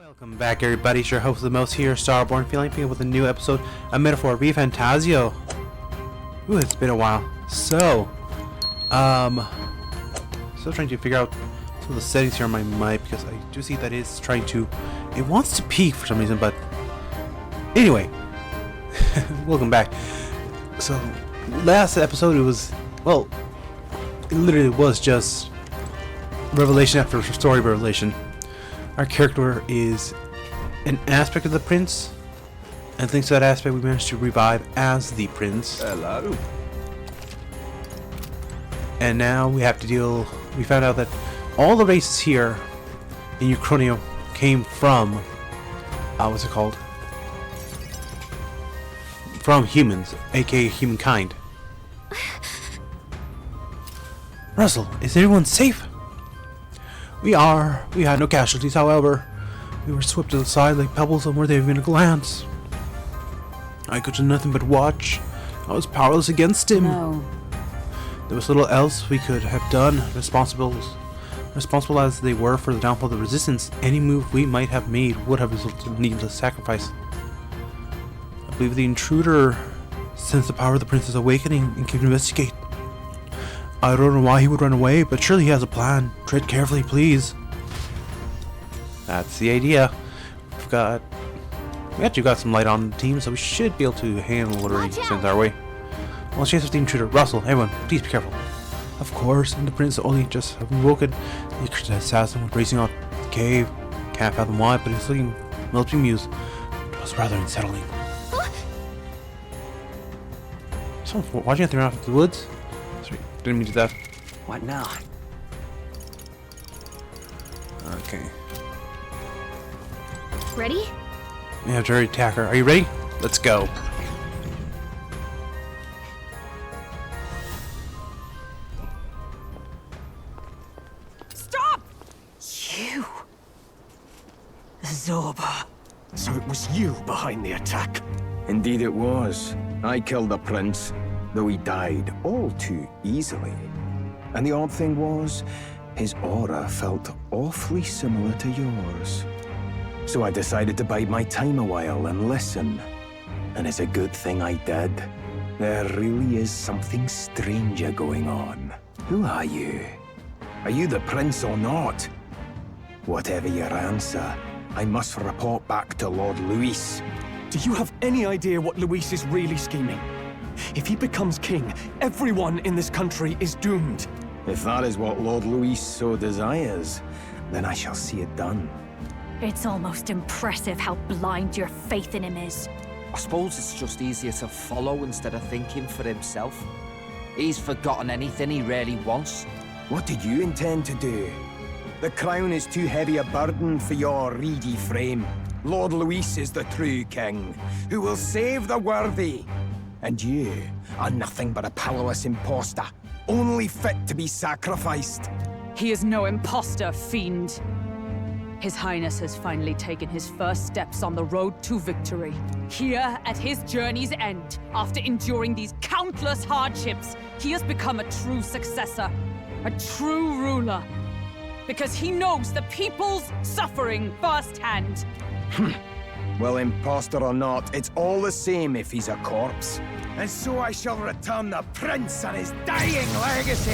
Welcome back, everybody. It's your host, the most here, Starborn Feline Plays, with a new episode of Metaphor Refantazio. Ooh, it's been a while. So, still trying to figure out some of the settings here on my mic because I do see that it's trying to. It wants to peak for some reason, but anyway, welcome back. So, last episode, it was, well, it literally was just revelation after story revelation. Our character is an aspect of the prince, and thanks to that aspect we managed to revive as the prince. Hello. And now we have to deal. We found out that all the races here in Uchronia came from what's it called? From humans, aka humankind. Russell, is everyone safe? We had no casualties, however. We were swept to the side like pebbles and were there even a glance. I could do nothing but watch. I was powerless against him. No. There was little else we could have done. Responsible as they were for the downfall of the resistance, any move we might have made would have resulted in needless sacrifice. I believe the intruder sensed the power of the prince's awakening and came to investigate. I don't know why he would run away, but surely he has a plan. Tread carefully, please. That's the idea. We actually got some light on the team, so we should be able to handle whatever he sends our way. Well, chase the intruder. Russell, everyone, please be careful. Of course, and the prince only just have woken. The accursed assassin was racing out the cave. Can't fathom why, but he's looking melting amused. It was rather unsettling. Someone's watching us around the woods? Sorry, didn't mean to do that. What now? Okay. Ready? Yeah, Jerry Tacker. Are you ready? Let's go. Stop! You! Zorba. So it was you behind the attack? Indeed it was. I killed the prince, though he died all too easily. And the odd thing was, his aura felt awfully similar to yours. So I decided to bide my time a while and listen. And it's a good thing I did. There really is something stranger going on. Who are you? Are you the prince or not? Whatever your answer, I must report back to Lord Luis. Do you have any idea what Luis is really scheming? If he becomes king, everyone in this country is doomed. If that is what Lord Luis so desires, then I shall see it done. It's almost impressive how blind your faith in him is. I suppose it's just easier to follow instead of thinking for himself. He's forgotten anything he really wants. What did you intend to do? The crown is too heavy a burden for your reedy frame. Lord Luis is the true king, who will save the worthy. And you are nothing but a powerless imposter, only fit to be sacrificed. He is no imposter, fiend. His Highness has finally taken his first steps on the road to victory. Here, at his journey's end, after enduring these countless hardships, he has become a true successor, a true ruler. Because he knows the people's suffering firsthand. Well, imposter or not, it's all the same if he's a corpse. And so I shall return the prince and his dying legacy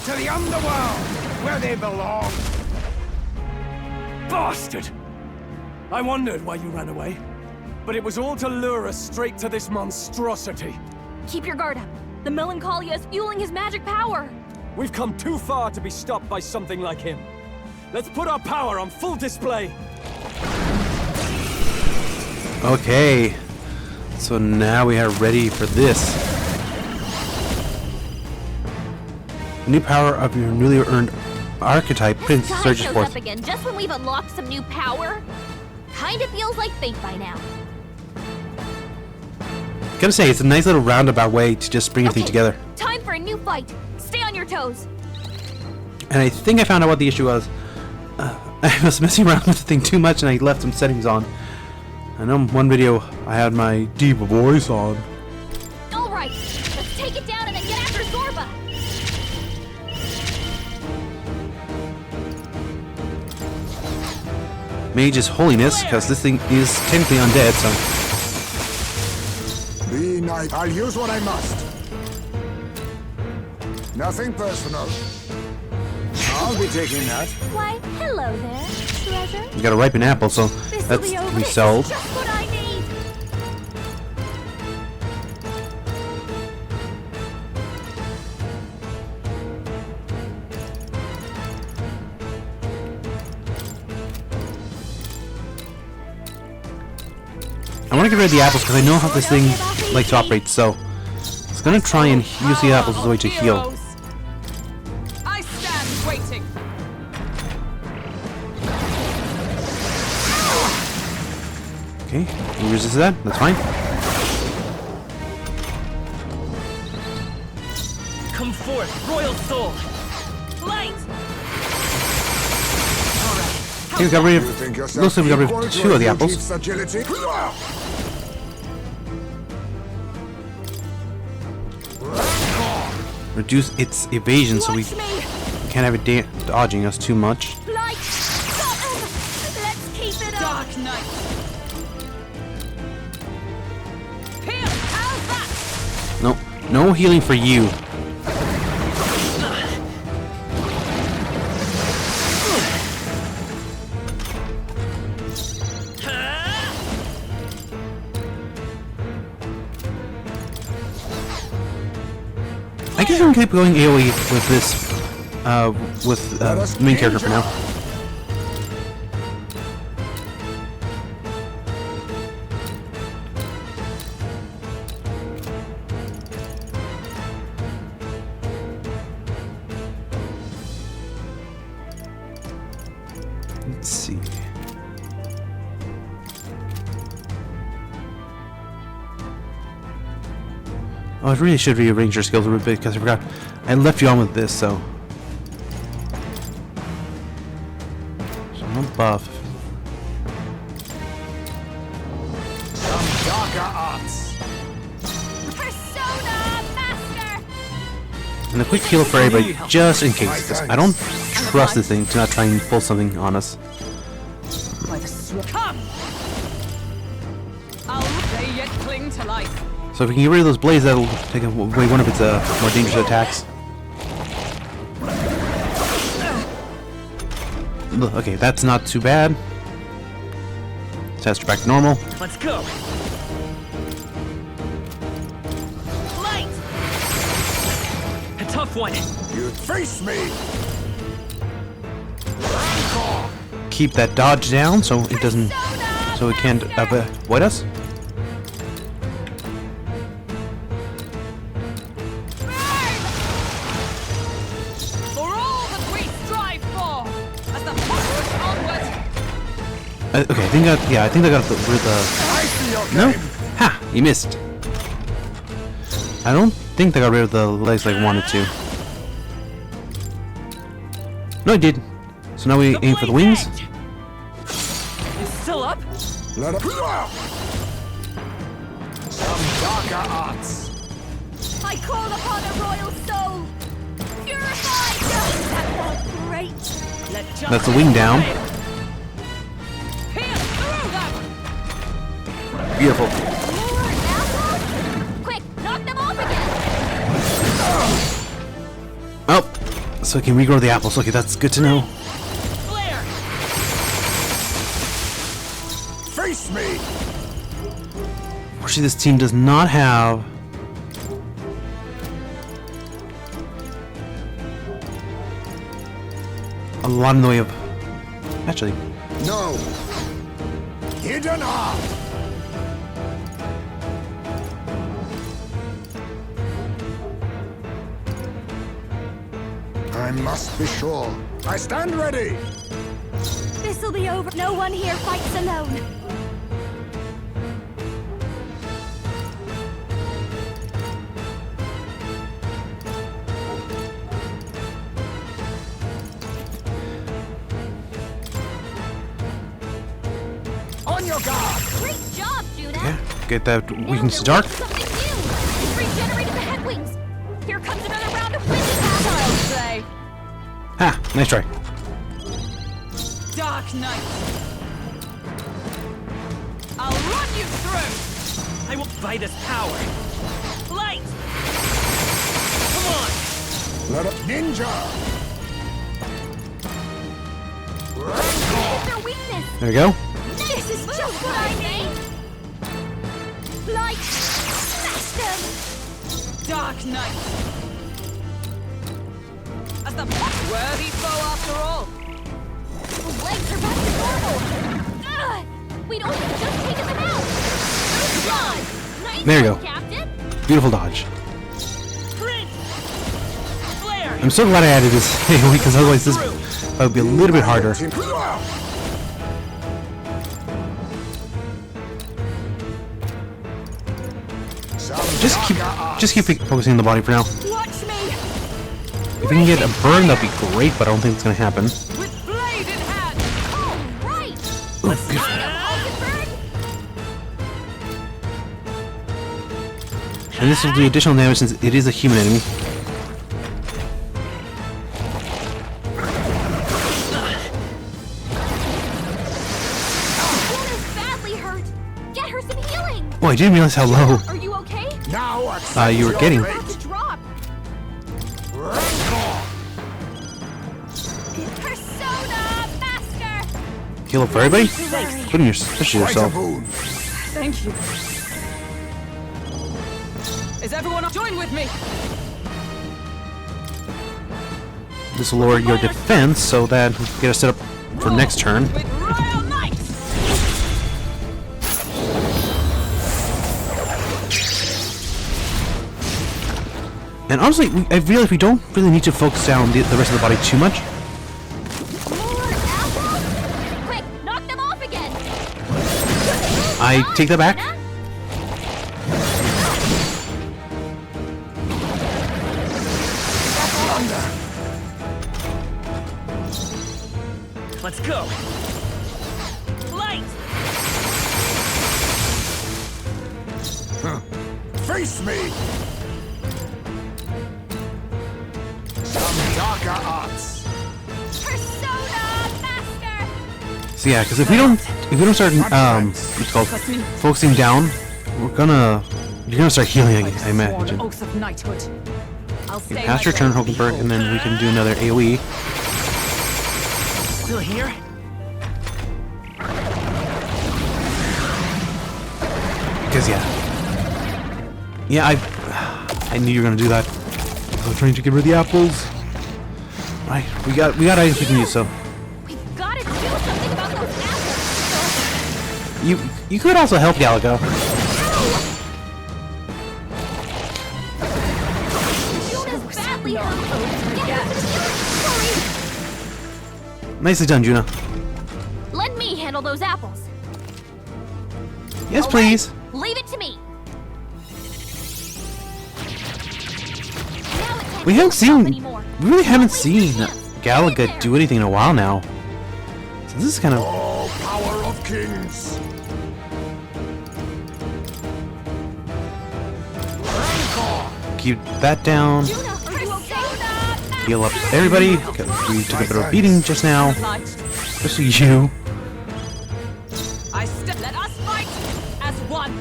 to the underworld, where they belong. Bastard! I wondered why you ran away, but it was all to lure us straight to this monstrosity. Keep your guard up. The Melancholia is fueling his magic power. We've come too far to be stopped by something like him. Let's put our power on full display. Okay. So now we are ready for this. The new power of your newly earned archetype, Prince, surges shows forth. up again just when we've unlocked some new power. Kinda feels like fate by now. Gotta say, it's a nice little roundabout way to just bring everything together. Time for a new fight. Stay on your toes. And I think I found out what the issue was. I was messing around with the thing too much and I left some settings on. I know in one video I had my deep voice on. Alright, let's take it down and then get after Zorba. Mage's Holiness, because this thing is technically undead, so... Be nice. I'll use what I must. Nothing personal. I'll be taking that. Why, hello there, treasure. We got a ripened apple, so This'll that's be over. can be This is sold. just what I need. I want to get rid of the apples because I know how this thing likes to operate, so it's gonna try and use the apples as a way to heal. I stand waiting. Okay, he resisted that. That's fine. Come forth, royal soul. Light. Okay, we got rid You of. think Looks yourself like we got rid equal of to 2 of the a apples. Eugenics agility? Reduce its evasion, so we Watch me. can't have it dodging us too much. Light. Got him. Let's keep it up. Dark Knight. Here, how's that? No, no healing for you. I guess we can keep going AoE with this, with the main character for now. Let's see. Oh, I really should rearrange your skills a little bit because I forgot. I left you on with this, so. So I'm buff. Some darker arts. Persona Master. And a quick heal for everybody, just in case. 'Cause I don't trust this thing to not try and pull something on us. By the come. I'll they yet cling to life. So if we can get rid of those blades, that'll take away one of its more dangerous attacks. Okay, that's not too bad. Test her back to normal. Let's go. Light. A tough one. You face me. Keep that dodge down so it doesn't, so it can't avoid us. For all that we strive for, as the push onward. Okay, I think I think I got rid of the. I see your No, game. ha! You missed. I don't think I got rid of the legs like I wanted to. No, I did. So now we aim for the wings. It's still up. Let up. Some darker arts. I call upon a royal soul. Purified. That felt great. Let That's the wing down. Pierce through them. Beautiful. More apples? Quick, knock them off again. Oh, so I can regrow the apples. Okay, that's good to know. Flare. Face me. Fortunately, this team does not have. A lot in the way of. Actually, No. Hidden art. I must be sure. I stand ready. This'll be over. No one here fights alone. On your guard. Great job, Juna. yeah, get that Now weakness to they're dark. waiting for something new. It's regenerated the head wings. Here comes another round of wind attacks. I'll say. Ha! Nice try. Dark Knight. through! I will by this power. Light! Come on! Let it ninja! It's their weakness. There we go. This is just what I need. Light, smash them. Dark Knight! As the worthy foe after all! The legs are back to normal. Ugh, we'd only just taken them out. Good job. Nice There you one, go. Captain. Beautiful dodge. Prince! Flare! I'm so glad I added this AoE because otherwise this would be a little bit harder. Just keep focusing on the body for now. Watch me. If we can get a burn, that'd be great, but I don't think it's gonna happen. With blade in hand! All right. Ooh, beautiful. And this will do additional damage since it is a human enemy. Luna's badly hurt. Get her some healing. Oh, I didn't realize how low Are you okay? Now you were getting. About to drop. Persona Master. Heal up for everybody? Putting especially yourself. Thank you. Is everyone join with me? This will lower your defense so that we can get us set up for next turn. With Royal Knight! And honestly, I feel like we don't really need to focus down the rest of the body too much. More apples? Quick, knock them off again. I take that back. Let's go! Light! Face me! Some darker arts. Persona Master. So yeah, because if we don't start what's it called, focusing down, you're gonna start healing. I imagine. Oath of knighthood. I'll Okay, stay pass your turn, Hulkenberg, and then we can do another AoE. Still here? Because yeah, I knew you were gonna do that. I was trying to get rid of the apples. Right, we got items we can use. So We've got to do something about those apples. you could also help Galago. Juna's badly hurt. Get her some healing. Hurry. Nicely done, Juna. Let me handle those apples. Yes, All please. right, leave it to me. We really haven't seen Galaga do anything in a while now. So this is kind of. Oh, power of kings. Keep that down. Heal up everybody, because we took a bit of a beating just now. Especially you. Let us fight as one.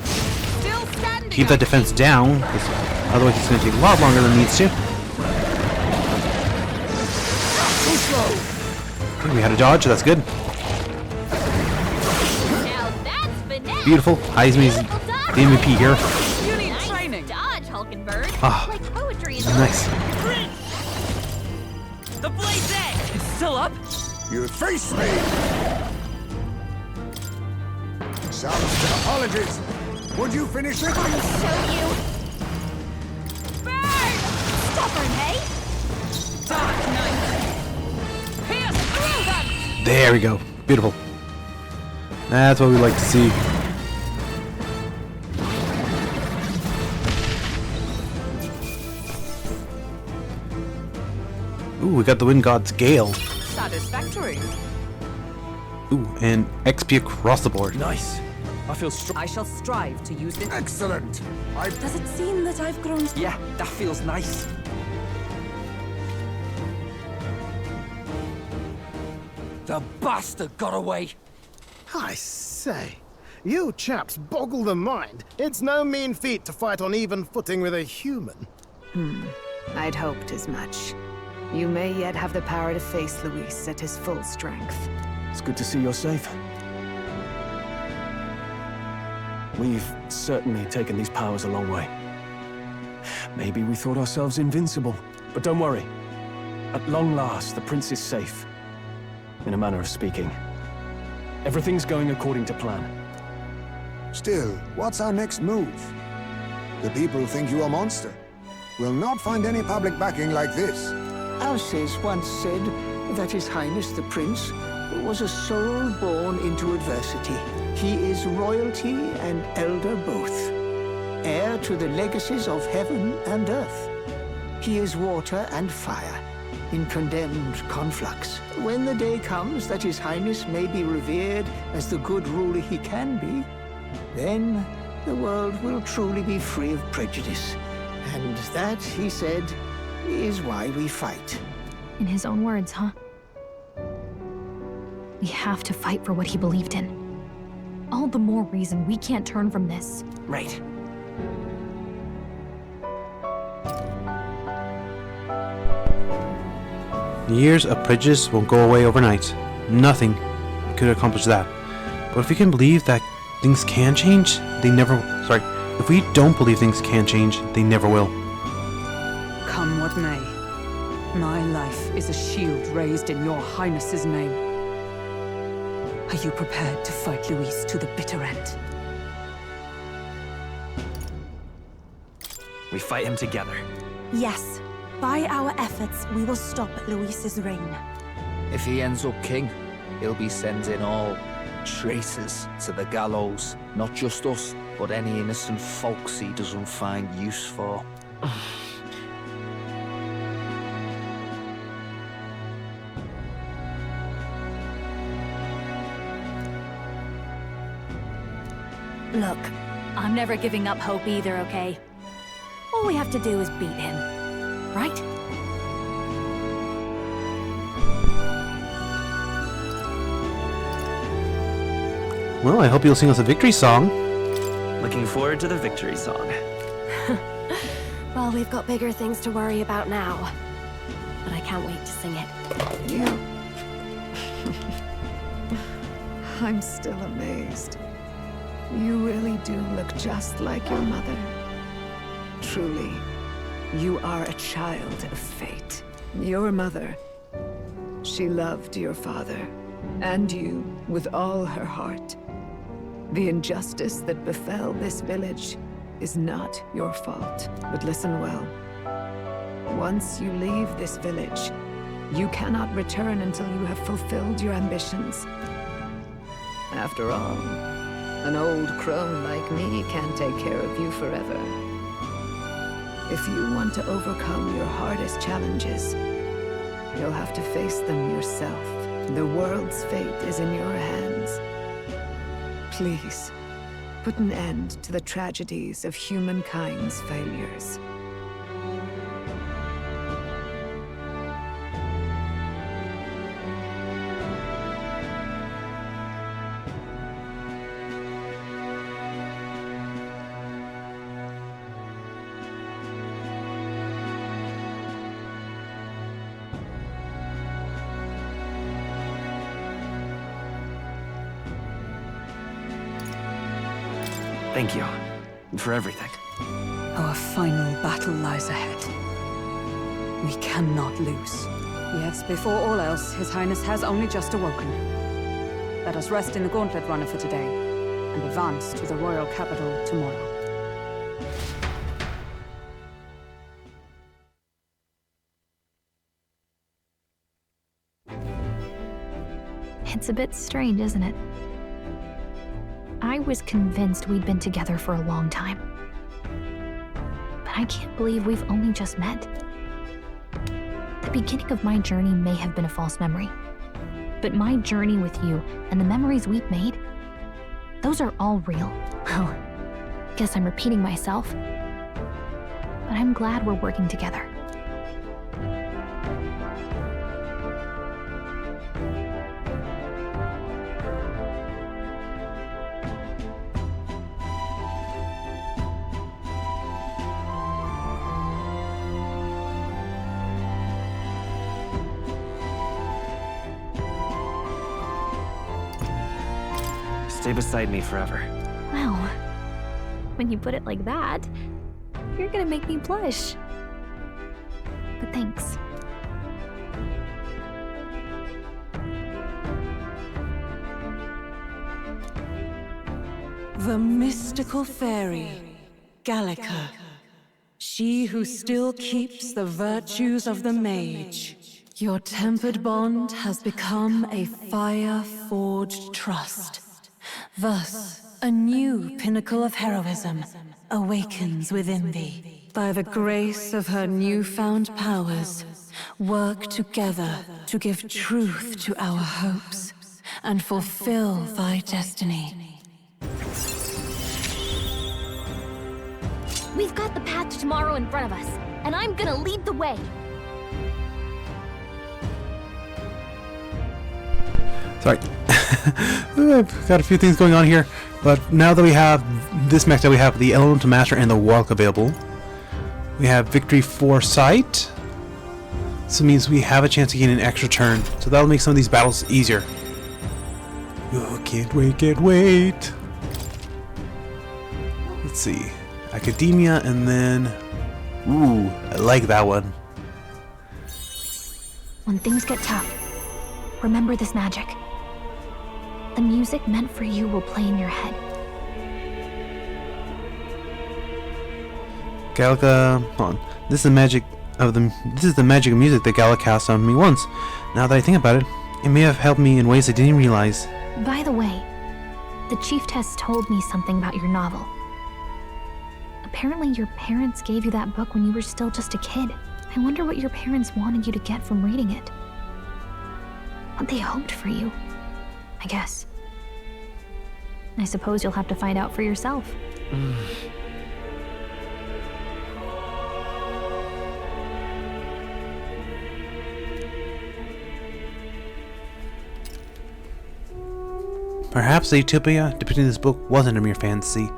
Still standing. Keep that defense down, because otherwise it's going to take a lot longer than it needs to. Okay, we had a dodge, so that's good. Now that's finesse. Beautiful. Heisman's the MVP here. You need training. Dodge, Hulkenberg. Ah, Like poetry in the nice. The blade's edge! It's still up? You face me! Some apologies. Would you finish it? I'll show you. Burn! Stubborn, hey? Dark Knight. Pierce through them. There we go. Beautiful. That's what we like to see. Ooh, we got the Wind God's Gale. Satisfactory. Ooh, and XP across the board. Nice. I feel strong. I shall strive to use this. Excellent. Does it seem that I've grown? Yeah, that feels nice. The bastard got away. I say, You chaps boggle the mind. It's no mean feat to fight on even footing with a human. I'd hoped as much. You may yet have the power to face Luis at his full strength. It's good to see you're safe. We've certainly taken these powers a long way. Maybe we thought ourselves invincible, but don't worry. At long last, the prince is safe. In a manner of speaking. Everything's going according to plan. Still, what's our next move? The people think you a monster. We'll not find any public backing like this. Alces once said that His Highness the Prince was a soul born into adversity. He is royalty and elder both, heir to the legacies of heaven and earth. He is water and fire, in condemned conflux. When the day comes that His Highness may be revered as the good ruler he can be, then the world will truly be free of prejudice. And that, he said, is why we fight. In his own words, huh? We have to fight for what he believed in. All the more reason we can't turn from this. Right. Years of prejudice won't go away overnight. Nothing could accomplish that. But if we can believe that things can change, they never... Sorry. If we don't believe things can change, they never will. Come what may, my life is a shield raised in your highness's name. Are you prepared to fight Luis to the bitter end? We fight him together. Yes. By our efforts, we will stop Luis's reign. If he ends up king, he'll be sending all traitors to the gallows. Not just us, but any innocent folks he doesn't find use for. Look, I'm never giving up hope either, okay? All we have to do is beat him, right? Well, I hope you'll sing us a victory song. Looking forward to the victory song. Well, we've got bigger things to worry about now. But I can't wait to sing it. You... I'm still amazed. You really do look just like your mother. Truly, you are a child of fate. Your mother, she loved your father, and you with all her heart. The injustice that befell this village is not your fault. But listen well. Once you leave this village, you cannot return until you have fulfilled your ambitions. After all, an old crone like me can't take care of you forever. If you want to overcome your hardest challenges, you'll have to face them yourself. The world's fate is in your hands. Please, put an end to the tragedies of humankind's failures. Thank you for everything. Our final battle lies ahead. We cannot lose. Yet, before all else, His Highness has only just awoken. Let us rest in the gauntlet runner for today, and advance to the royal capital tomorrow. It's a bit strange, isn't it? I was convinced we'd been together for a long time. But I can't believe we've only just met. The beginning of my journey may have been a false memory. But my journey with you and the memories we've made, those are all real. Well, guess I'm repeating myself. But I'm glad we're working together. stay beside me forever. Well, when you put it like that, you're gonna make me blush. But thanks. The mystical fairy, Gallica. She who still keeps the virtues of the mage. Your tempered bond has become a fire-forged trust. Thus, a new pinnacle of heroism awakens within thee. By the grace of her newfound powers, work together to give truth to our hopes and fulfill thy destiny. We've got the path to tomorrow in front of us, and I'm gonna lead the way. Sorry. I've got a few things going on here, but now that we have this mech, that we have the Elemental Master and the Walk available, we have Victory Foresight. So it means we have a chance to gain an extra turn, so that'll make some of these battles easier. Oh, can't wait. Let's see. Academia, and then... Ooh, I like that one. When things get tough, remember this magic. The music meant for you will play in your head. Gallica, hold on. This is the magic of music that Gallica cast on me once. Now that I think about it, it may have helped me in ways I didn't realize. By the way, the Chiefess told me something about your novel. Apparently your parents gave you that book when you were still just a kid. I wonder what your parents wanted you to get from reading it. What they hoped for you, I guess. I suppose you'll have to find out for yourself. Perhaps the utopia depicted in this book wasn't a mere fantasy,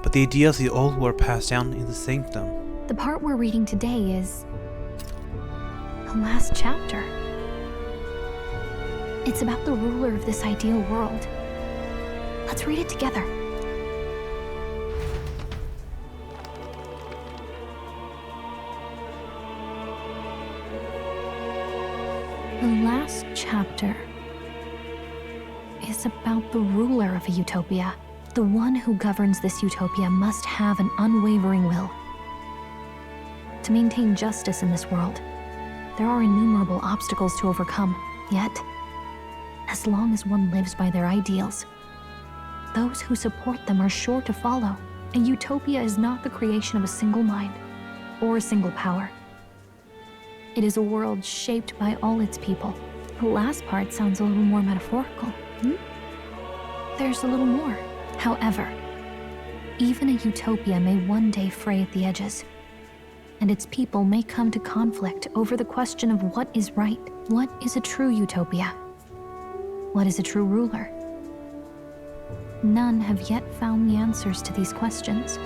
but the ideas of the old were passed down in the sanctum. The part we're reading today is the last chapter. It's about the ruler of this ideal world. Let's read it together. The last chapter is about the ruler of a utopia. The one who governs this utopia must have an unwavering will. To maintain justice in this world, there are innumerable obstacles to overcome. Yet, as long as one lives by their ideals, those who support them are sure to follow. A utopia is not the creation of a single mind or a single power. It is a world shaped by all its people. The last part sounds a little more metaphorical. There's a little more. However, even a utopia may one day fray at the edges, and its people may come to conflict over the question of what is right. What is a true utopia? What is a true ruler? None have yet found the answers to these questions.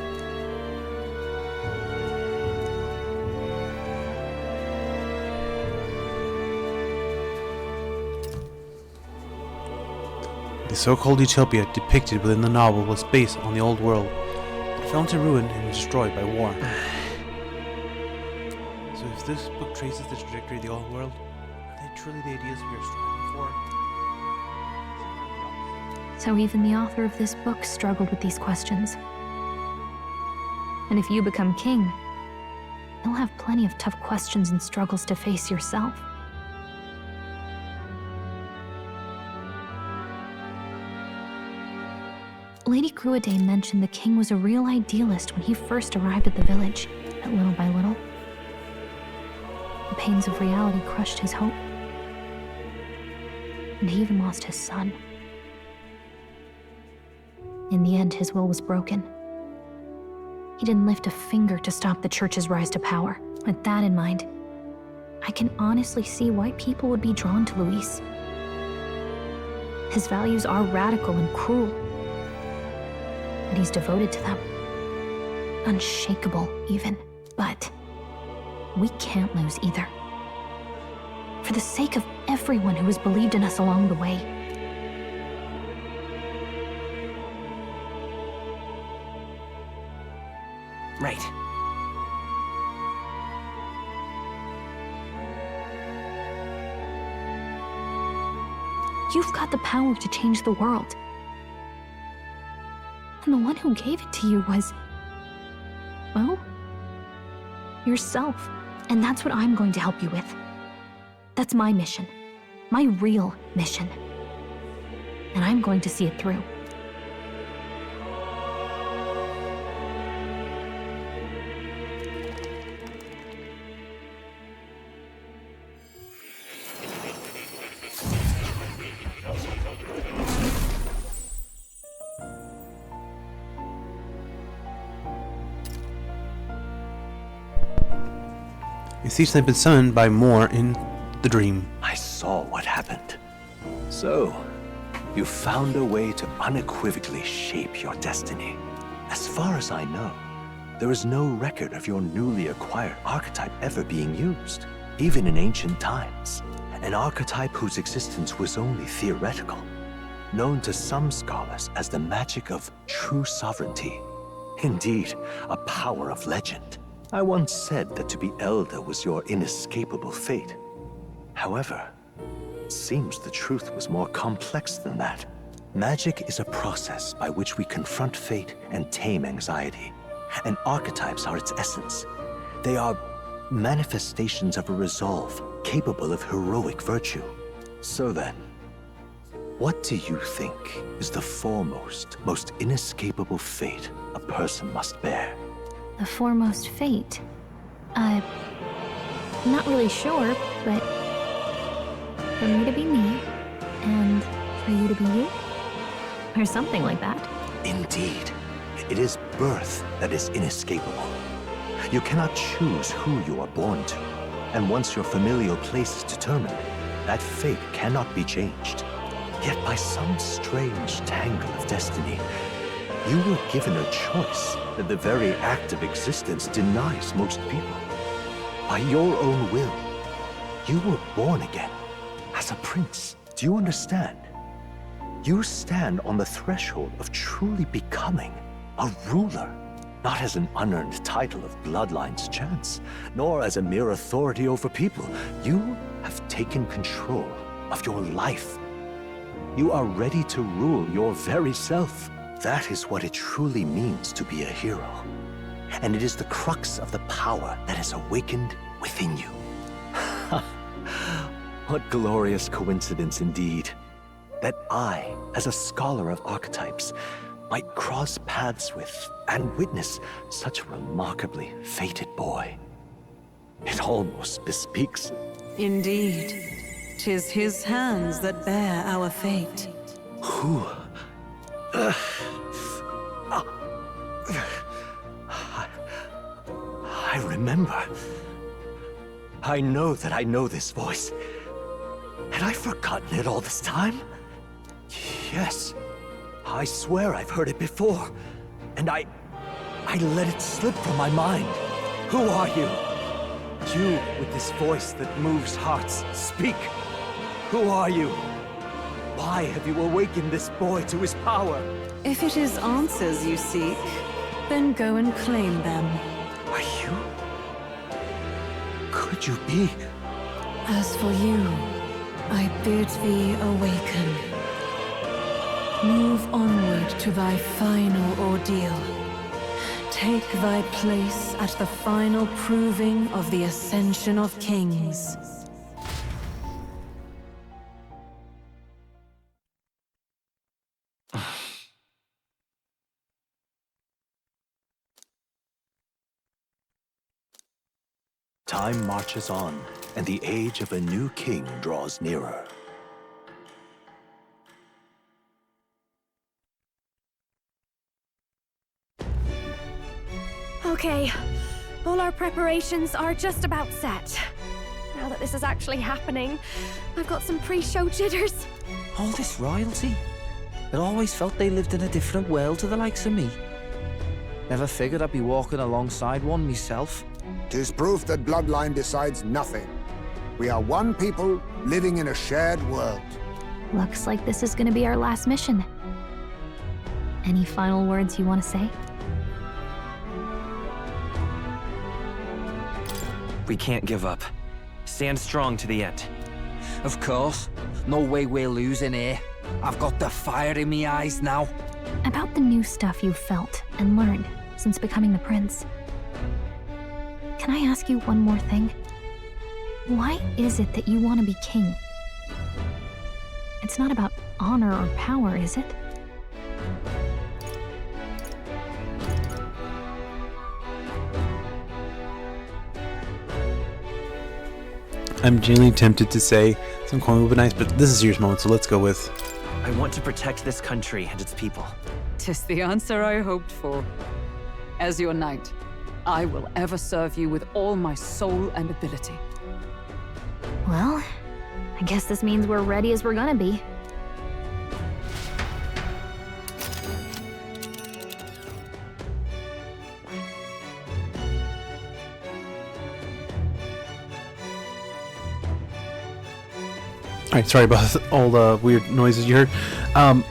The so-called utopia depicted within the novel was based on the old world, but fell into ruin and was destroyed by war. So if this book traces the trajectory of the old world, are they truly the ideas we are striving for? So even the author of this book struggled with these questions. And if you become king, you'll have plenty of tough questions and struggles to face yourself. Lady Cruiday mentioned the king was a real idealist when he first arrived at the village, but little by little, the pains of reality crushed his hope. And he even lost his son. In the end, his will was broken. He didn't lift a finger to stop the church's rise to power. With that in mind, I can honestly see why people would be drawn to Luis. His values are radical and cruel, and he's devoted to them. Unshakable, even. But we can't lose either. For the sake of everyone who has believed in us along the way. Right. You've got the power to change the world. And the one who gave it to you was, well, yourself. And that's what I'm going to help you with. That's my mission. My real mission. And I'm going to see it through. You see, I've been summoned by Moore in the dream. I saw what happened. So, you found a way to unequivocally shape your destiny. As far as I know, there is no record of your newly acquired archetype ever being used, even in ancient times. An archetype whose existence was only theoretical, known to some scholars as the magic of true sovereignty. Indeed, a power of legend. I once said that to be Elder was your inescapable fate. However, it seems the truth was more complex than that. Magic is a process by which we confront fate and tame anxiety. And archetypes are its essence. They are manifestations of a resolve capable of heroic virtue. So then, what do you think is the foremost, most inescapable fate a person must bear? The foremost fate? I'm not really sure, but for me to be me, and for you to be you? Or something like that. Indeed. It is birth that is inescapable. You cannot choose who you are born to, and once your familial place is determined, that fate cannot be changed. Yet by some strange tangle of destiny, you were given a choice that the very act of existence denies most people. By your own will, you were born again as a prince. Do you understand? You stand on the threshold of truly becoming a ruler, not as an unearned title of bloodline's chance, nor as a mere authority over people. You have taken control of your life. You are ready to rule your very self. That is what it truly means to be a hero. And it is the crux of the power that is awakened within you. What glorious coincidence indeed, that I, as a scholar of archetypes, might cross paths with and witness such a remarkably fated boy. It almost bespeaks. Indeed, 'tis his hands that bear our fate. Who? I remember. I know that I know this voice. Had I forgotten it all this time? Yes. I swear I've heard it before. And I let it slip from my mind. Who are you? You with this voice that moves hearts. Speak. Who are you? Why have you awakened this boy to his power? If it is answers you seek, then go and claim them. Are you? Could you be? As for you, I bid thee awaken. Move onward to thy final ordeal. Take thy place at the final proving of the Ascension of Kings. Time marches on, and the age of a new king draws nearer. Okay, all our preparations are just about set. Now that this is actually happening, I've got some pre-show jitters. All this royalty? It always felt they lived in a different world to the likes of me. Never figured I'd be walking alongside one myself. 'Tis proof that bloodline decides nothing. We are one people living in a shared world. Looks like this is gonna be our last mission. Any final words you want to say? We can't give up. Stand strong to the end. Of course. No way we're losing here. I've got the fire in me eyes now. About the new stuff you've felt and learned since becoming the prince. Can I ask you one more thing? Why is it that you want to be king? It's not about honor or power, is it? I'm genuinely tempted to say some coin would be nice, but this is a serious moment, so let's go with... I want to protect this country and its people. 'Tis the answer I hoped for. As your knight, I will ever serve you with all my soul and ability. Well, I guess this means we're ready as we're gonna be. Alright, sorry about all the weird noises you heard. That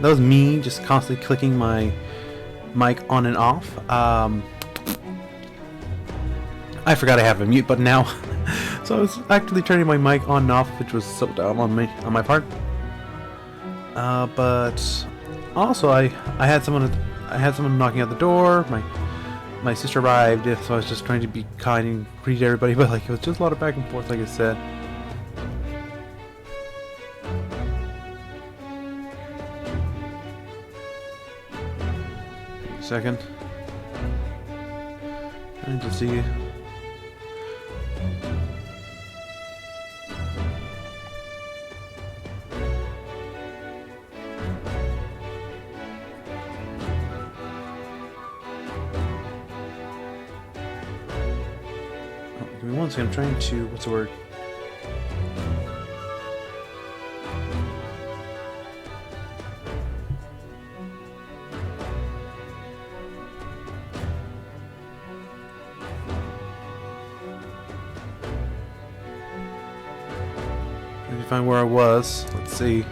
was me just constantly clicking my mic on and off. I forgot I have a mute button now, so I was actively turning my mic on and off, which was so dumb on my part. But also I had someone knocking at the door. My sister arrived, so I was just trying to be kind and greet everybody, but like it was just a lot of back and forth, like I said. Second. Trying to see. Give me one second. I'm trying to. What's the word? Find where I was. Let's see.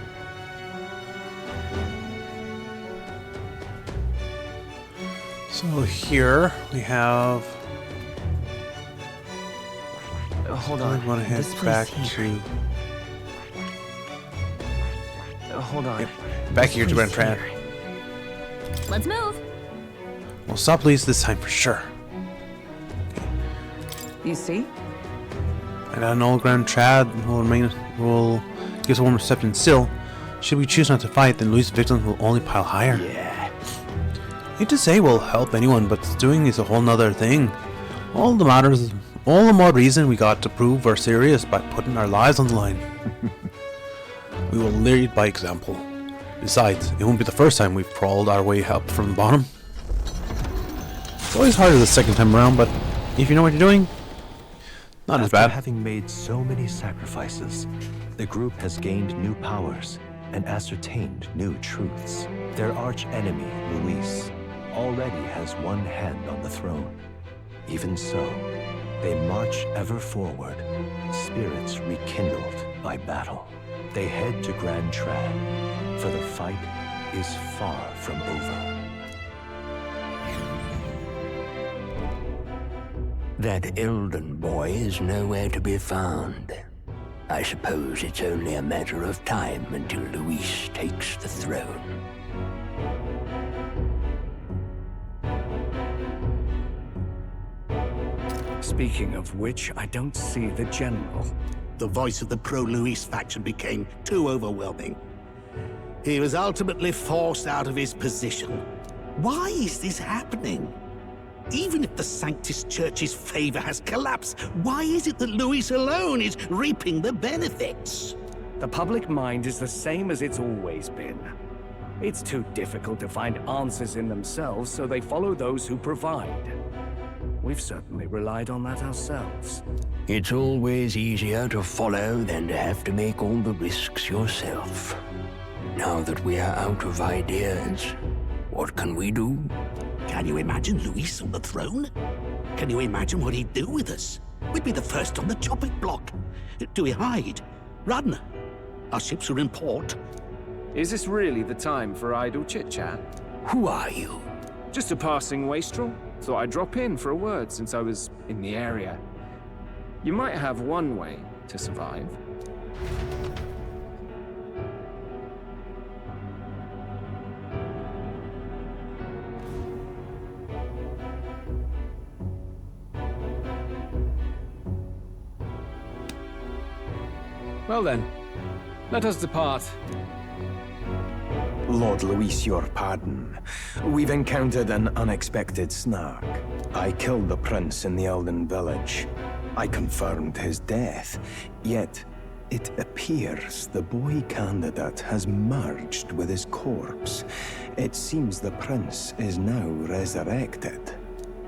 So here we have. Hold on. I want to head back to. Hold on. Yep. Back here to Grand Trad. Let's move. We'll stop police this time for sure. You see? I got an old Grand Trad will give us a warm reception still. Should we choose not to fight, then Louis' victims will only pile higher. Yeah. Hate to say we'll help anyone, but doing is a whole nother thing. All the more reason we got to prove we're serious by putting our lives on the line. We will lead by example. Besides, it won't be the first time we've crawled our way up from the bottom. It's always harder the second time around, but if you know what you're doing, not as bad. After having made so many sacrifices, the group has gained new powers and ascertained new truths. Their arch-enemy, Luis, already has one hand on the throne. Even so, they march ever forward, spirits rekindled by battle. They head to Grand Trad, for the fight is far from over. That Eldon boy is nowhere to be found. I suppose it's only a matter of time until Luis takes the throne. Speaking of which, I don't see the general. The voice of the pro-Luis faction became too overwhelming. He was ultimately forced out of his position. Why is this happening? Even if the Sanctus Church's favor has collapsed, why is it that Luis alone is reaping the benefits? The public mind is the same as it's always been. It's too difficult to find answers in themselves, so they follow those who provide. We've certainly relied on that ourselves. It's always easier to follow than to have to make all the risks yourself. Now that we are out of ideas, what can we do? Can you imagine Luis on the throne? Can you imagine what he'd do with us? We'd be the first on the chopping block. Do we hide? Run? Our ships are in port. Is this really the time for idle chit-chat? Who are you? Just a passing wastrel. Thought I'd drop in for a word since I was in the area. You might have one way to survive. Well then, let us depart. Lord Luis, your pardon. We've encountered an unexpected snag. I killed the prince in the Elden village. I confirmed his death, yet it appears the boy candidate has merged with his corpse. It seems the prince is now resurrected.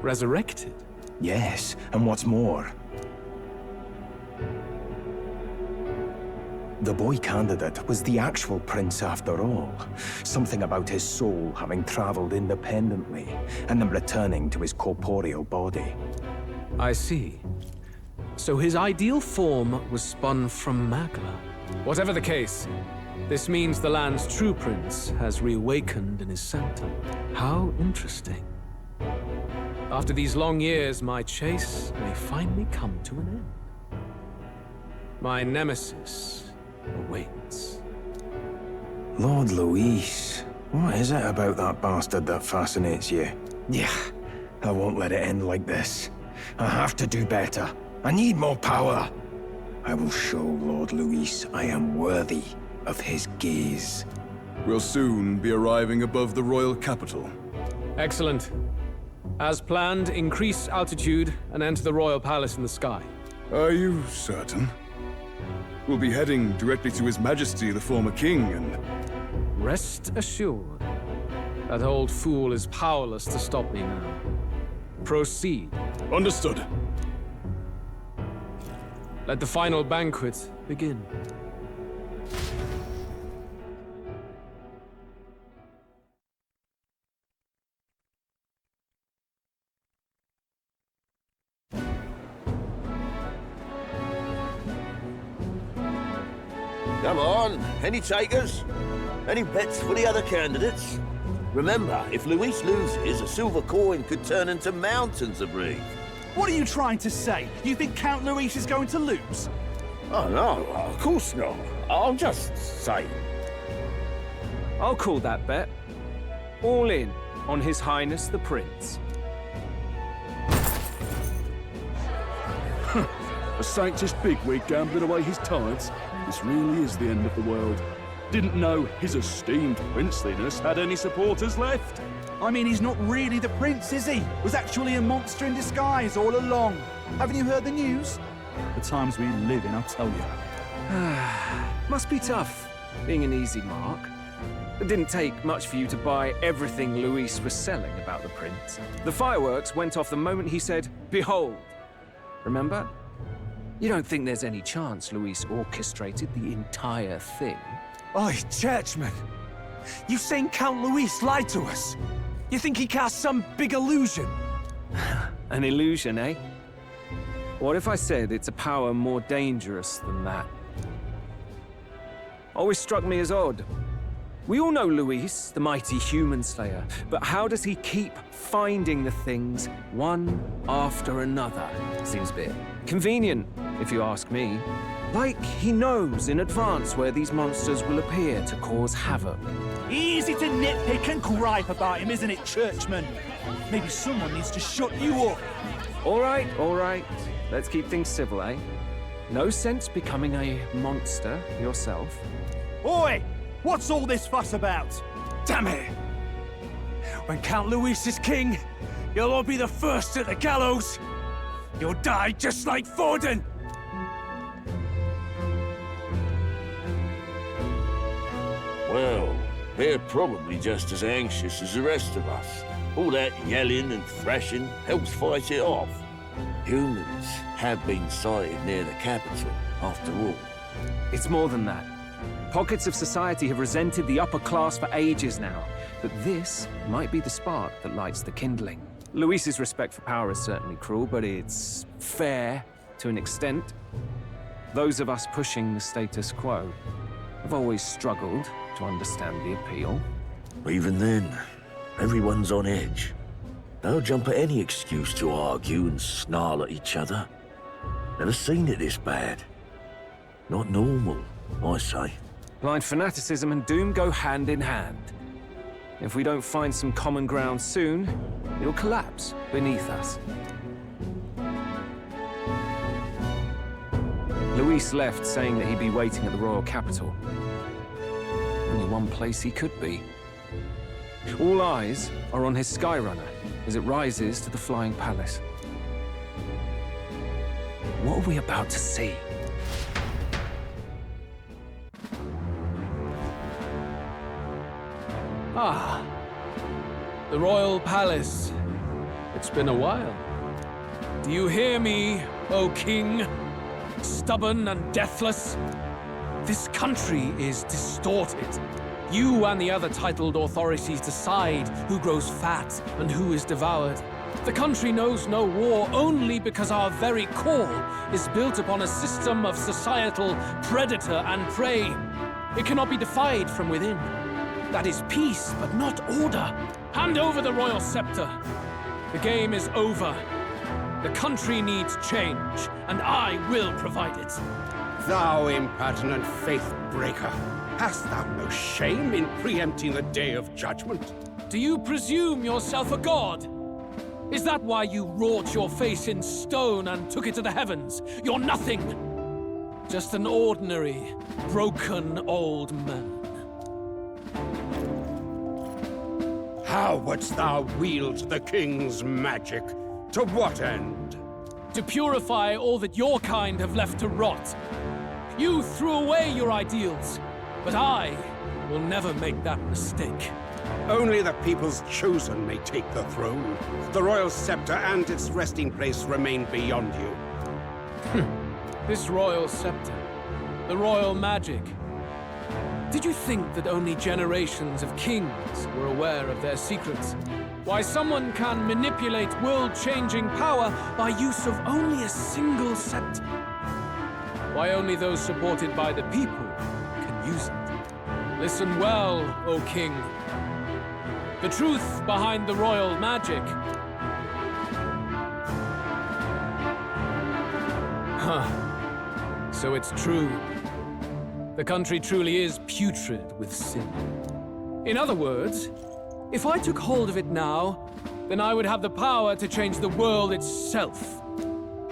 Resurrected? Yes, and what's more, the boy candidate was the actual prince after all. Something about his soul having traveled independently, and then returning to his corporeal body. I see. So his ideal form was spun from Magla. Whatever the case, this means the land's true prince has reawakened in his center. How interesting. After these long years, my chase may finally come to an end. My nemesis awaits. Lord Luis, what is it about that bastard that fascinates you? Yeah, I won't let it end like this. I have to do better. I need more power. I will show Lord Luis I am worthy of his gaze. We'll soon be arriving above the royal capital. Excellent. As planned, increase altitude and enter the royal palace in the sky. Are you certain? We'll be heading directly to His Majesty, the former king, and... Rest assured, that old fool is powerless to stop me now. Proceed. Understood. Let the final banquet begin. Come on, any takers? Any bets for the other candidates? Remember, if Luis loses, a silver coin could turn into mountains of reef. What are you trying to say? You think Count Luis is going to lose? Oh, no, of course not. I'm just saying. I'll call that bet. All in on His Highness the Prince. A sanctist bigwig gambling away his tithes? This really is the end of the world. Didn't know his esteemed princeliness had any supporters left. I mean, he's not really the prince, is he? Was actually a monster in disguise all along. Haven't you heard the news? The times we live in, I'll tell you. Must be tough, being an easy mark. It didn't take much for you to buy everything Luis was selling about the prince. The fireworks went off the moment he said, "Behold." Remember? You don't think there's any chance Luis orchestrated the entire thing? Oi, churchman! You've seen Count Luis lie to us? You think he cast some big illusion? An illusion, eh? What if I said it's a power more dangerous than that? Always struck me as odd. We all know Luis, the mighty human slayer, but how does he keep finding the things one after another? Seems a bit convenient, if you ask me. Like he knows in advance where these monsters will appear to cause havoc. Easy to nitpick and gripe about him, isn't it, churchman? Maybe someone needs to shut you up. All right. Let's keep things civil, eh? No sense becoming a monster yourself. Oi! What's all this fuss about? Damn it! When Count Luis is king, you'll all be the first at the gallows. You'll die just like Forden. Well, they're probably just as anxious as the rest of us. All that yelling and thrashing helps fight it off. Humans have been sighted near the capital, after all. It's more than that. Pockets of society have resented the upper class for ages now, but this might be the spark that lights the kindling. Luis's respect for power is certainly cruel, but it's fair to an extent. Those of us pushing the status quo have always struggled to understand the appeal. Even then, everyone's on edge. They'll jump at any excuse to argue and snarl at each other. Never seen it this bad. Not normal, I say. Blind fanaticism and doom go hand in hand. If we don't find some common ground soon, it'll collapse beneath us. Luis left saying that he'd be waiting at the royal capital. Only one place he could be. All eyes are on his Skyrunner as it rises to the flying palace. What are we about to see? Ah, the royal palace. It's been a while. Do you hear me, O king? Stubborn and deathless? This country is distorted. You and the other titled authorities decide who grows fat and who is devoured. The country knows no war only because our very core is built upon a system of societal predator and prey. It cannot be defied from within. That is peace, but not order. Hand over the royal scepter. The game is over. The country needs change, and I will provide it. Thou impertinent faith-breaker, hast thou no shame in preempting the day of judgment? Do you presume yourself a god? Is that why you wrought your face in stone and took it to the heavens? You're nothing. Just an ordinary, broken old man. How wouldst thou wield the king's magic? To what end? To purify all that your kind have left to rot. You threw away your ideals, but I will never make that mistake. Only the people's chosen may take the throne. The royal scepter and its resting place remain beyond you. This royal scepter, the royal magic. Did you think that only generations of kings were aware of their secrets? Why someone can manipulate world-changing power by use of only a single scepter? Why only those supported by the people can use it? Listen well, O king. The truth behind the royal magic. Huh. So it's true. The country truly is putrid with sin. In other words, if I took hold of it now, then I would have the power to change the world itself.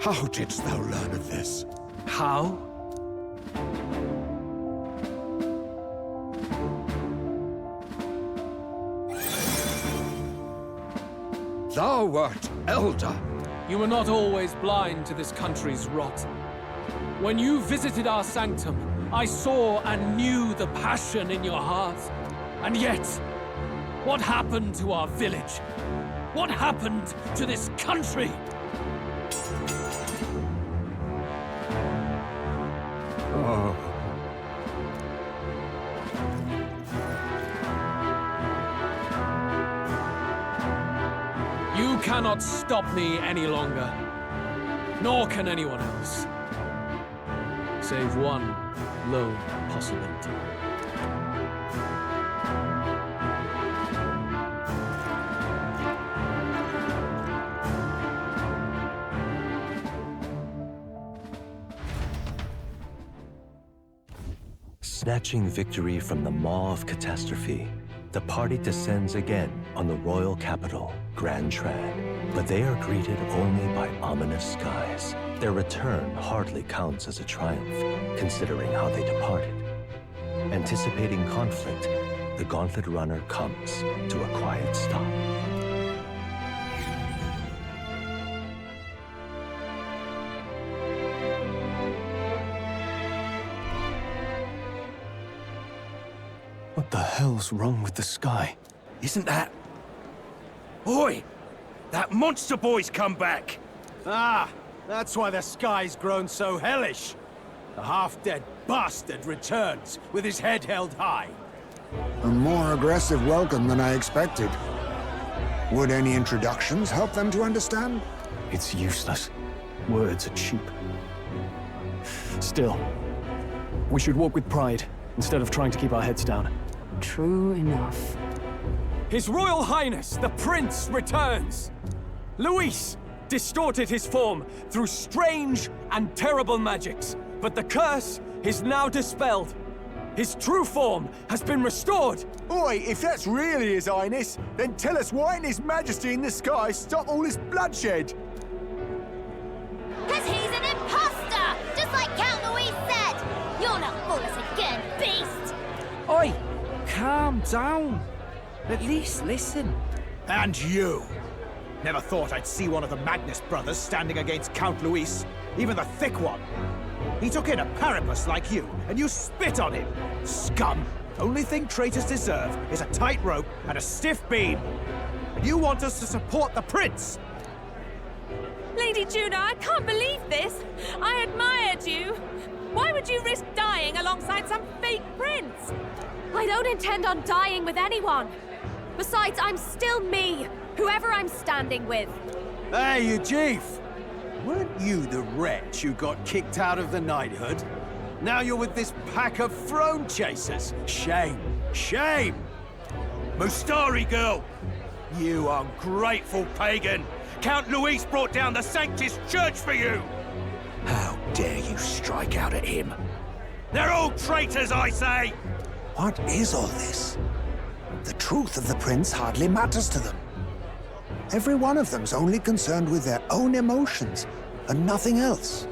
How didst thou learn of this? How? Thou wert elder. You were not always blind to this country's rot. When you visited our sanctum, I saw and knew the passion in your heart. And yet, what happened to our village? What happened to this country? Oh. You cannot stop me any longer. Nor can anyone else. Save one lone possibility. Snatching victory from the maw of catastrophe, the party descends again on the royal capital, Grand Trad. But they are greeted only by ominous skies. Their return hardly counts as a triumph, considering how they departed. Anticipating conflict, the Gauntlet Runner comes to a quiet stop. What the hell's wrong with the sky? Isn't that... Oi! That monster boy's come back! Ah, that's why the sky's grown so hellish. The half-dead bastard returns with his head held high. A more aggressive welcome than I expected. Would any introductions help them to understand? It's useless. Words are cheap. Still, we should walk with pride instead of trying to keep our heads down. True enough. His Royal Highness, the Prince, returns! Luis distorted his form through strange and terrible magics, but the curse is now dispelled. His true form has been restored. Oi, if that's really His Highness, then tell us why in His Majesty in the sky stop all this bloodshed? Because he's an imposter! Just like Count Luis said! You'll not fool us again, beast! Oi! Calm down. At least listen. And you! Never thought I'd see one of the Magnus brothers standing against Count Luis, even the thick one. He took in a Paripus like you, and you spit on him! Scum! Only thing traitors deserve is a tight rope and a stiff beam. And you want us to support the prince! Lady Juno, I can't believe this! I admired you! Why would you risk dying alongside some fake prince? I don't intend on dying with anyone. Besides, I'm still me, whoever I'm standing with. Hey, you chief! Weren't you the wretch who got kicked out of the knighthood? Now you're with this pack of throne chasers. Shame! Shame! Mustari girl! You ungrateful pagan! Count Luis brought down the Sanctus Church for you! How dare you strike out at him? They're all traitors, I say! What is all this? The truth of the prince hardly matters to them. Every one of them's only concerned with their own emotions, and nothing else.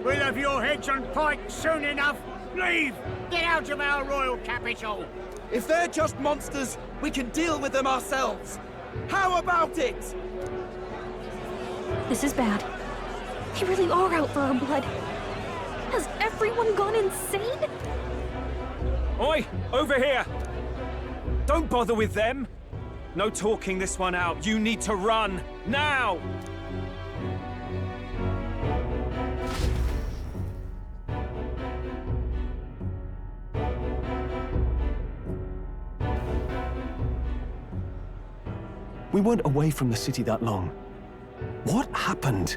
We'll have your heads on pike soon enough. Leave! Get out of our royal capital! If they're just monsters, we can deal with them ourselves. How about it? This is bad. They really are out for our blood. Has everyone gone insane? Oi! Over here! Don't bother with them! No talking this one out. You need to run! Now! We weren't away from the city that long. What happened?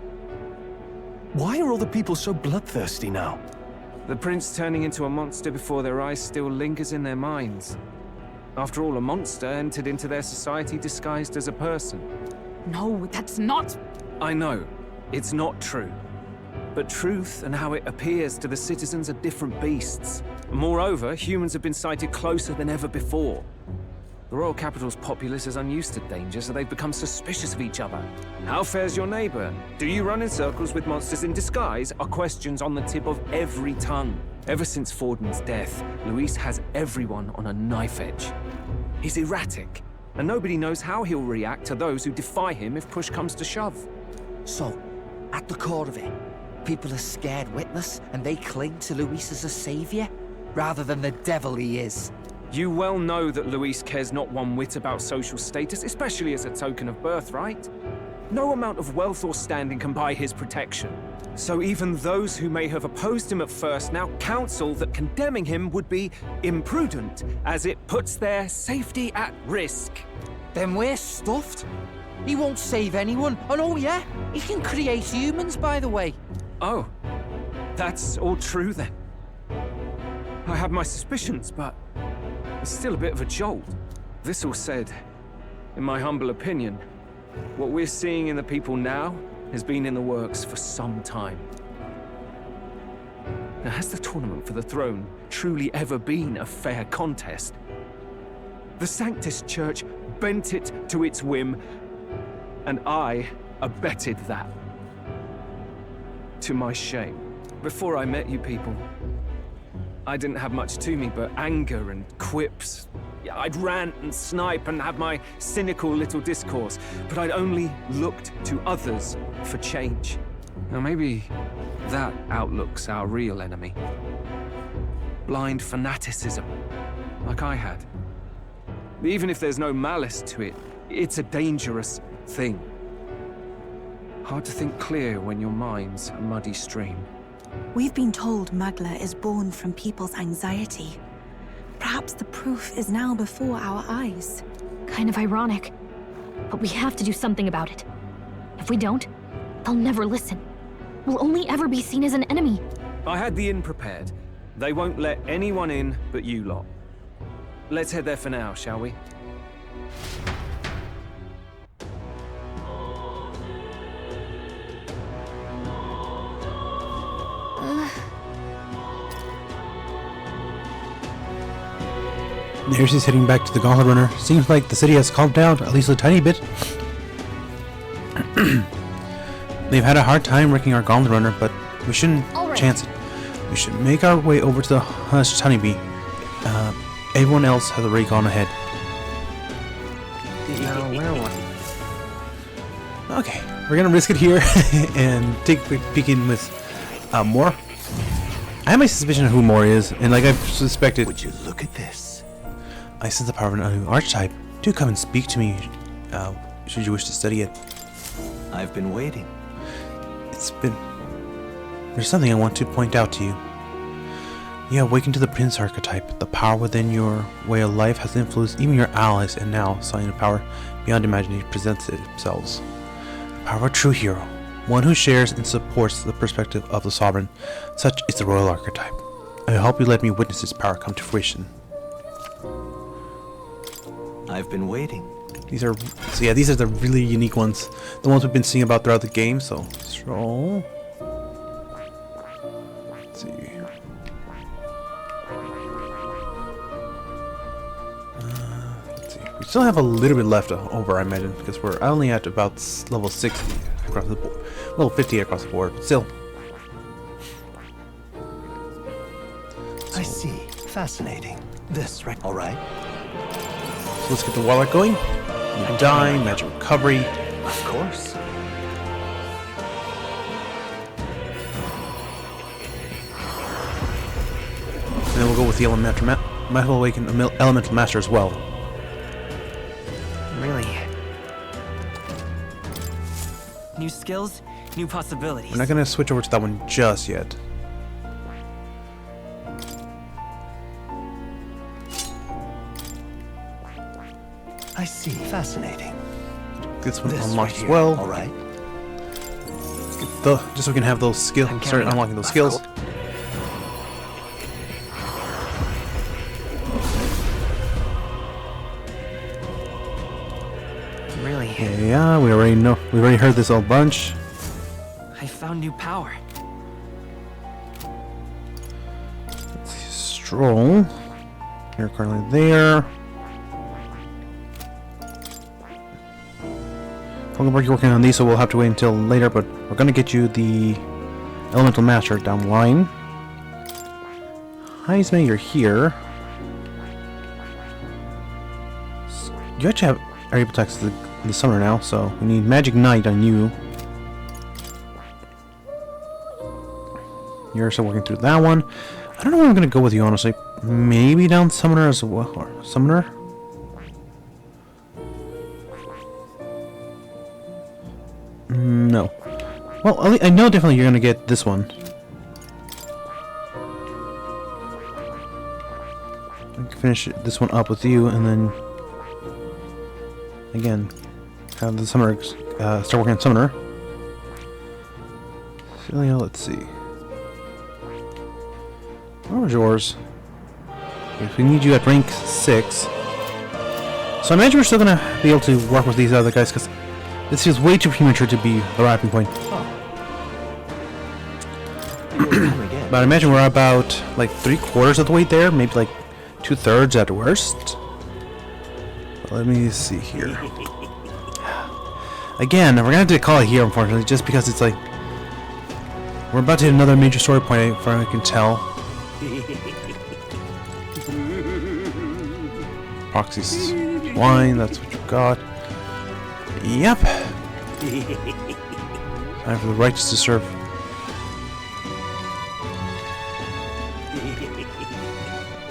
Why are all the people so bloodthirsty now? The prince turning into a monster before their eyes still lingers in their minds. After all, a monster entered into their society disguised as a person. No, that's not... I know, it's not true. But truth and how it appears to the citizens are different beasts. Moreover, humans have been sighted closer than ever before. The royal capital's populace is unused to danger, so they've become suspicious of each other. How fares your neighbor? Do you run in circles with monsters in disguise? Are questions on the tip of every tongue. Ever since Forden's death, Luis has everyone on a knife edge. He's erratic, and nobody knows how he'll react to those who defy him if push comes to shove. So, at the core of it, people are scared witless, and they cling to Luis as a savior, rather than the devil he is. You well know that Luis cares not one whit about social status, especially as a token of birthright. No amount of wealth or standing can buy his protection. So even those who may have opposed him at first now counsel that condemning him would be imprudent, as it puts their safety at risk. Then we're stuffed. He won't save anyone, and oh yeah, he can create humans, by the way. Oh, that's all true then. I have my suspicions, but it's still a bit of a jolt. This all said, in my humble opinion, what we're seeing in the people now has been in the works for some time. Now, has the tournament for the throne truly ever been a fair contest? The Sanctus Church bent it to its whim, and I abetted that. To my shame. Before I met you people, I didn't have much to me but anger and quips. I'd rant and snipe and have my cynical little discourse, but I'd only looked to others for change. Now maybe that outlook's our real enemy. Blind fanaticism, like I had. Even if there's no malice to it, it's a dangerous thing. Hard to think clear when your mind's a muddy stream. We've been told Magla is born from people's anxiety. Perhaps the proof is now before our eyes. Kind of ironic. But we have to do something about it. If we don't, they'll never listen. We'll only ever be seen as an enemy. I had the inn prepared. They won't let anyone in but you lot. Let's head there for now, shall we? There she's heading back to the Gauntlet Runner. Seems like the city has calmed down, at least a tiny bit. They've had a hard time wrecking our Gauntlet Runner, but we shouldn't chance it. We should make our way over to the Hushed Honeybee. Everyone else has already gone ahead. Okay, we're gonna risk it here and take a quick peek in with Moore. I have my suspicion of who Moore is, and like I've suspected. Would you look at this? I sense the power of a new archetype. Do come and speak to me, should you wish to study it. I've been waiting. There's something I want to point out to you. You awakened to the Prince archetype. The power within your way of life has influenced even your allies, and now, sign of power beyond imagination presents themselves. The power of a true hero. One who shares and supports the perspective of the sovereign. Such is the royal archetype. I hope you let me witness this power come to fruition. I've been waiting. These are the really unique ones. The ones we've been seeing about throughout the game, so scroll. Let's see. Let's see. We still have a little bit left over, I imagine, because we're only at about level 60 across the board. Level 50 across the board, but still. I see. Fascinating. This, right? All right. So let's get the wallet going. Dying, magic recovery. Of course. And then we'll go with the Elemental Might as well awaken Elemental Master as well. Really? New skills, new possibilities. We're not gonna switch over to that one just yet. I see. Fascinating. This one unlocked as well. All right. Just so we can have those skills. Start unlocking those skills. Really? Yeah, we already know. We already heard this a bunch. I found new power. Let's see, Stroll. You're currently there. We're working on these, so we'll have to wait until later, but we're going to get you the Elemental Master down the line. Heisman, you're here. You actually are able to access the summoner now, so we need Magic Knight on you. You're still working through that one. I don't know where I'm going to go with you, honestly. Maybe down Summoner as well, or Summoner? No. Well, I know definitely you're gonna get this one. I can finish this one up with you, and then again have the summoner start working on Summoner. Celia, let's see. Where was yours? If we need you at rank 6, so I imagine we're still gonna be able to work with these other guys because this feels way too premature to be the wrapping point. But I imagine we're about like 3/4 of the way there, maybe like 2/3 at worst. But let me see here. Again, we're gonna have to call it here, unfortunately, just because it's like we're about to hit another major story point, if I can tell. Proxy wine, that's what you got. Yep. Time for the righteous to serve.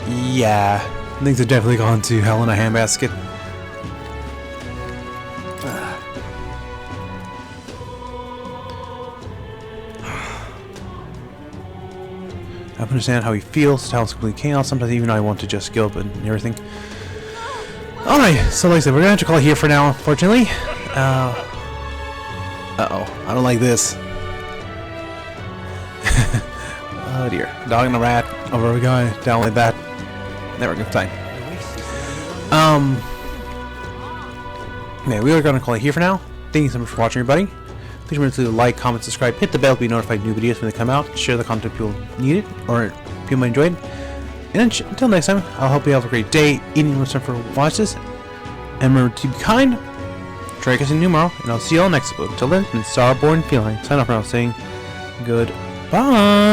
Yeah, things have definitely gone to hell in a handbasket. I understand how he feels. Town's complete chaos. Sometimes even I want to just go up and everything. Alright, so like I said, we're gonna have to call it here for now, unfortunately. Uh-oh, I don't like this. Oh dear. Dog and a rat. Over we go, down like that. Never good time. Yeah, we are gonna call it here for now. Thank you so much for watching, everybody. Please remember to like, comment, subscribe, hit the bell to be notified of new videos when they come out. Share the content if people need it, or if people might enjoy it. And until next time, I hope you have a great day, eating your time for watching this. And remember to be kind, try to see tomorrow, and I'll see you all next episode. Until then, it's Starborn Feline. Sign off now saying goodbye.